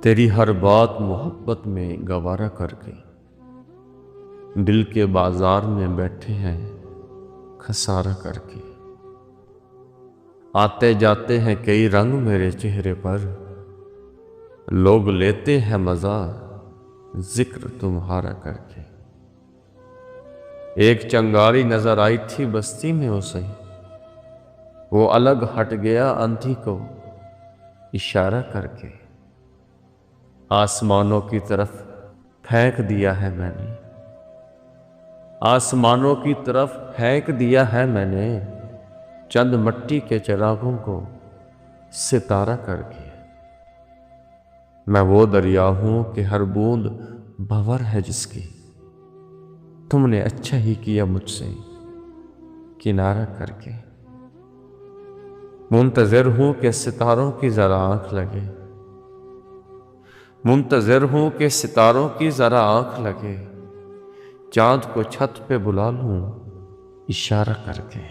तेरी हर बात मोहब्बत में गवारा करके दिल के बाजार में बैठे हैं खसारा करके। आते जाते हैं कई रंग मेरे चेहरे पर, लोग लेते हैं मजा जिक्र तुम्हारा करके। एक चंगारी नजर आई थी बस्ती में उसे, वो अलग हट गया अंधी को इशारा करके। आसमानों की तरफ फेंक दिया है मैंने, आसमानों की तरफ फेंक दिया है मैंने, चंद मट्टी के चिरागों को सितारा करके। मैं वो दरिया हूं कि हर बूंद भंवर है जिसकी, तुमने अच्छा ही किया मुझसे किनारा करके। मुंतज़िर हूं कि सितारों की जरा आंख लगे, मुंतज़िर हूं कि सितारों की जरा आंख लगे, चांद को छत पे बुला लूं इशारा करके।